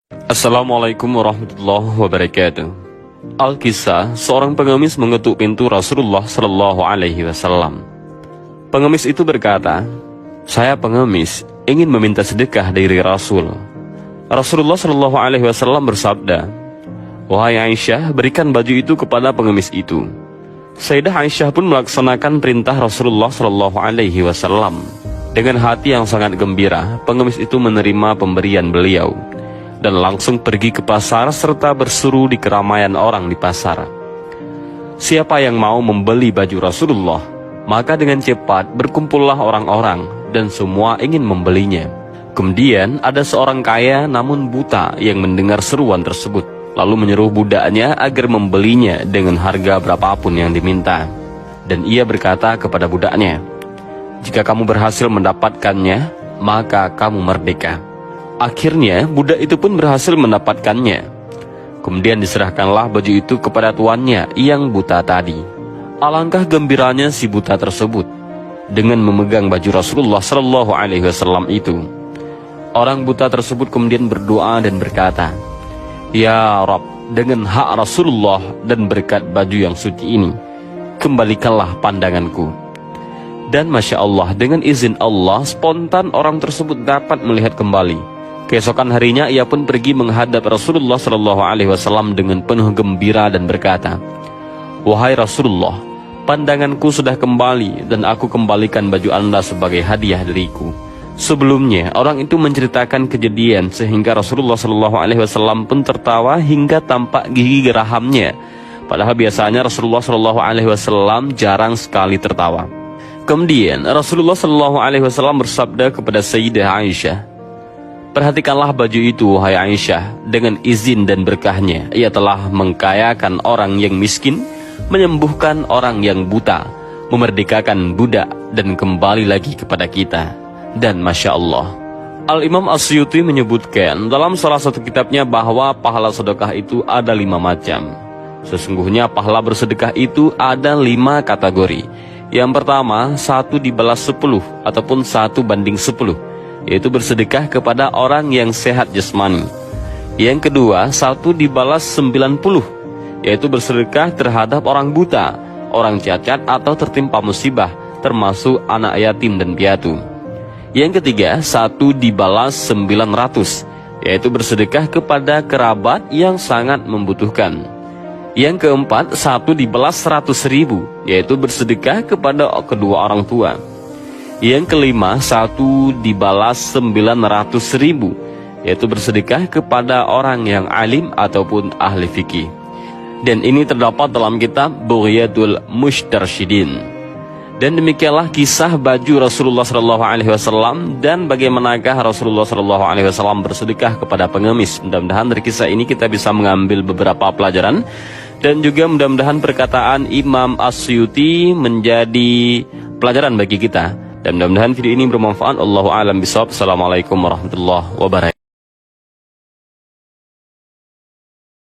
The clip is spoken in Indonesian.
Assalamualaikum warahmatullahi wabarakatuh. Al-Kisah, seorang pengemis mengetuk pintu Rasulullah Shallallahu Alaihi Wasallam. Pengemis itu berkata, "Saya pengemis, ingin meminta sedekah dari Rasul." Rasulullah Shallallahu Alaihi Wasallam bersabda, "Wahai Aisyah, berikan baju itu kepada pengemis itu." Sayyidah Aisyah pun melaksanakan perintah Rasulullah Shallallahu Alaihi Wasallam. Dengan hati yang sangat gembira, pengemis itu menerima pemberian beliau dan langsung pergi ke pasar serta berseru di keramaian orang di pasar. Siapa yang mau membeli baju Rasulullah, maka dengan cepat berkumpullah orang-orang dan semua ingin membelinya. Kemudian ada seorang kaya namun buta yang mendengar seruan tersebut, lalu menyuruh budaknya agar membelinya dengan harga berapapun yang diminta. Dan ia berkata kepada budaknya, "Jika kamu berhasil mendapatkannya, maka kamu merdeka." Akhirnya budak itu pun berhasil mendapatkannya. Kemudian diserahkanlah baju itu kepada tuannya yang buta tadi. Alangkah gembiranya si buta tersebut dengan memegang baju Rasulullah Shallallahu Alaihi Wasallam itu. Orang buta tersebut kemudian berdoa dan berkata, "Ya Rabb, dengan hak Rasulullah dan berkat baju yang suci ini, kembalikanlah pandanganku." Dan Masya Allah, dengan izin Allah, spontan orang tersebut dapat melihat kembali. Keesokan harinya ia pun pergi menghadap Rasulullah Shallallahu Alaihi Wasallam dengan penuh gembira dan berkata, "Wahai Rasulullah, pandanganku sudah kembali dan aku kembalikan baju Anda sebagai hadiah dariku." Sebelumnya orang itu menceritakan kejadian sehingga Rasulullah Shallallahu Alaihi Wasallam pun tertawa hingga tampak gigi gerahamnya. Padahal biasanya Rasulullah Shallallahu Alaihi Wasallam jarang sekali tertawa. Kemudian Rasulullah Shallallahu Alaihi Wasallam bersabda kepada Sayyidah Aisyah, "Perhatikanlah baju itu, wahai Aisyah, dengan izin dan berkahnya ia telah mengkayakan orang yang miskin, menyembuhkan orang yang buta, memerdekakan budak, dan kembali lagi kepada kita." Dan Masya Allah, Al-Imam Asyuti menyebutkan dalam salah satu kitabnya bahwa pahala sedekah itu ada 5 macam. Sesungguhnya pahala bersedekah itu ada 5 kategori. Yang pertama, 1 dibalas 10 ataupun 1 banding 10, yaitu bersedekah kepada orang yang sehat jasmani. Yang kedua, 1 dibalas 90, yaitu bersedekah terhadap orang buta, orang cacat atau tertimpa musibah, termasuk anak yatim dan piatu. Yang ketiga, 1 dibalas 900, yaitu bersedekah kepada kerabat yang sangat membutuhkan. Yang keempat, 1 dibalas 100.000, yaitu bersedekah kepada kedua orang tua. Yang kelima, 1 dibalas 900.000, yaitu bersedekah kepada orang yang alim ataupun ahli fikih. Dan ini terdapat dalam kitab Bughyatul Mustarsyidin. Dan demikianlah kisah baju Rasulullah Shallallahu Alaihi Wasallam dan bagaimanakah Rasulullah Shallallahu Alaihi Wasallam bersedekah kepada pengemis. Mudah-mudahan dari kisah ini kita bisa mengambil beberapa pelajaran. Dan juga mudah-mudahan perkataan Imam Asyuti menjadi pelajaran bagi kita. Dan mudah-mudahan video ini bermanfaat. Allahu a'lam bishawab. Assalamualaikum warahmatullahi wabarakatuh.